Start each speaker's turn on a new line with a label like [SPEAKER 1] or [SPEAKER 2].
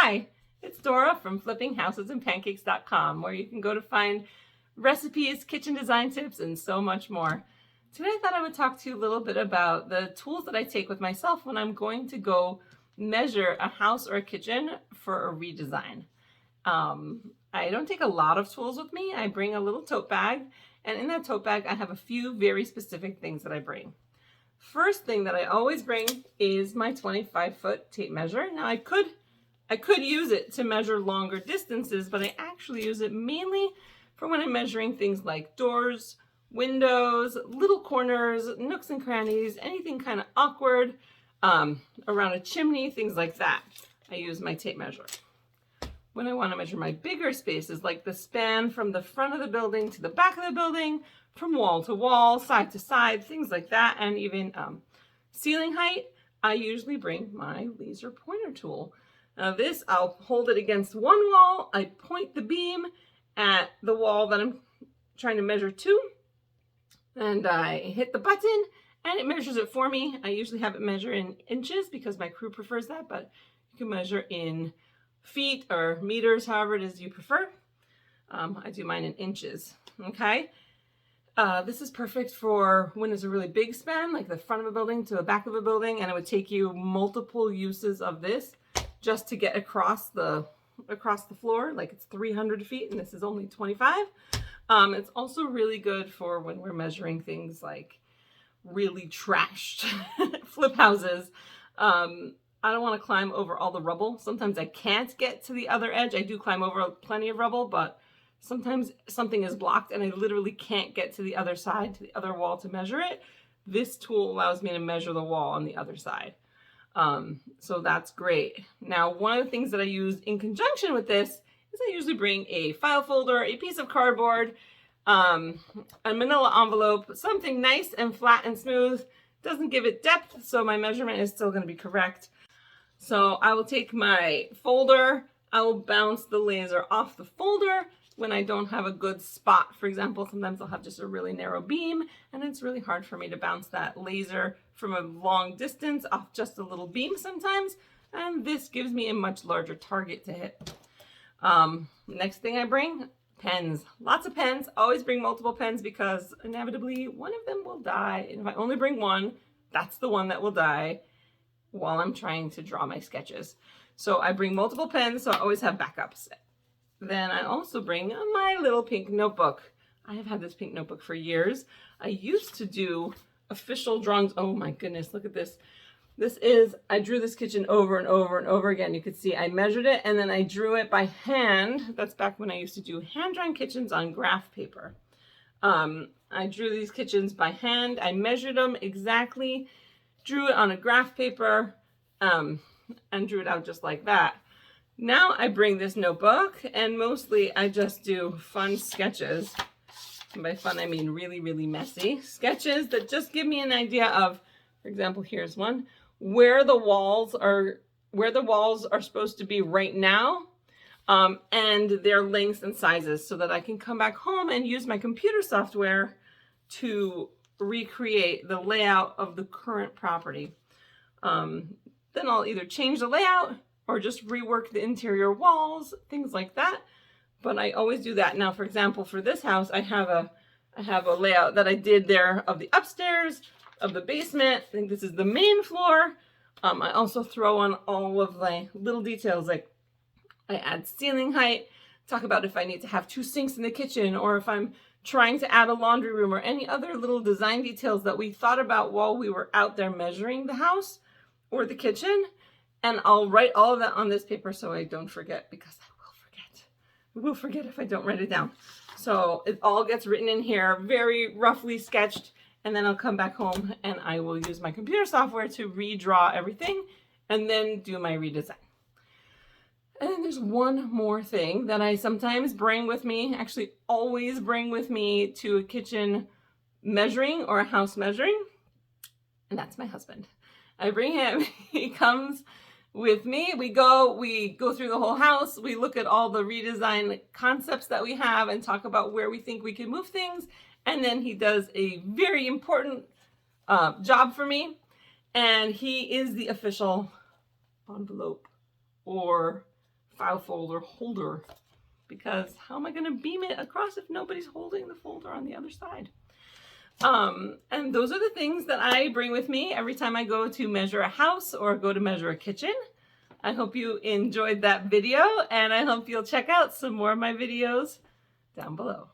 [SPEAKER 1] Hi, it's Dora from flippinghousesandpancakes.com, where you can go to find recipes, kitchen design tips, and so much more. Today I thought I would talk to you a little bit about the tools that I take with myself when I'm going to go measure a house or a kitchen for a redesign. I don't take a lot of tools with me. I bring a little tote bag, and in that tote bag I have a few very specific things that I bring. First thing that I always bring is my 25-foot tape measure. Now I could use it to measure longer distances, but I actually use it mainly for when I'm measuring things like doors, windows, little corners, nooks and crannies, anything kind of awkward, around a chimney, things like that. I use my tape measure. When I want to measure my bigger spaces, like the span from the front of the building to the back of the building, from wall to wall, side to side, things like that, and even ceiling height, I usually bring my laser pointer tool. Now this, I'll hold it against one wall, I point the beam at the wall that I'm trying to measure to, and I hit the button, and it measures it for me. I usually have it measure in inches because my crew prefers that, but you can measure in feet or meters, however it is you prefer. I do mine in inches, okay? This is perfect for when there's a really big span, like the front of a building to the back of a building, and it would take you multiple uses of this just to get across the floor. Like it's 300 feet and this is only 25. It's also really good for when we're measuring things like really trashed flip houses. I don't want to climb over all the rubble. Sometimes I can't get to the other edge. I do climb over plenty of rubble, but sometimes something is blocked and I literally can't get to the other side, to the other wall to measure it. This tool allows me to measure the wall on the other side. So that's great. Now, one of the things that I use in conjunction with this is I usually bring a file folder, a piece of cardboard, a manila envelope, something nice and flat and smooth. Doesn't give it depth, so my measurement is still going to be correct. So I will take my folder, I will bounce the laser off the folder when I don't have a good spot. For example, sometimes I'll have just a really narrow beam and it's really hard for me to bounce that laser from a long distance off just a little beam sometimes. And this gives me a much larger target to hit. Next thing I bring, pens. Lots of pens. Always bring multiple pens because inevitably one of them will die. And if I only bring one, that's the one that will die while I'm trying to draw my sketches. So I bring multiple pens, so I always have backups. Then I also bring my little pink notebook. I have had this pink notebook for years. I used to do official drawings. Oh my goodness, look at this. I drew this kitchen over and over and over again. You could see I measured it and then I drew it by hand. That's back when I used to do hand-drawn kitchens on graph paper. I drew these kitchens by hand. I measured them exactly, drew it on a graph paper, and drew it out just like that. Now I bring this notebook and mostly I just do fun sketches. And by fun, I mean really, really messy sketches that just give me an idea of, for example, here's one, where the walls are supposed to be right now, and their lengths and sizes so that I can come back home and use my computer software to recreate the layout of the current property. Then I'll either change the layout or just rework the interior walls, things like that. But I always do that. Now, for example, for this house, I have a layout that I did there of the upstairs, of the basement. I think this is the main floor. I also throw on all of the little details, like I add ceiling height, talk about if I need to have 2 sinks in the kitchen, or if I'm trying to add a laundry room, or any other little design details that we thought about while we were out there measuring the house or the kitchen. And I'll write all of that on this paper so I don't forget, because I will forget. I will forget if I don't write it down. So it all gets written in here, very roughly sketched, and then I'll come back home and I will use my computer software to redraw everything and then do my redesign. And then there's one more thing that I sometimes bring with me, actually always bring with me to a kitchen measuring or a house measuring, and that's my husband. I bring him, he comes with me. We go through the whole house. We look at all the redesign concepts that we have and talk about where we think we can move things. And then he does a very important job for me. And he is the official envelope or file folder holder, because how am I going to beam it across if nobody's holding the folder on the other side? And those are the things that I bring with me every time I go to measure a house or go to measure a kitchen. I hope you enjoyed that video, and I hope you'll check out some more of my videos down below.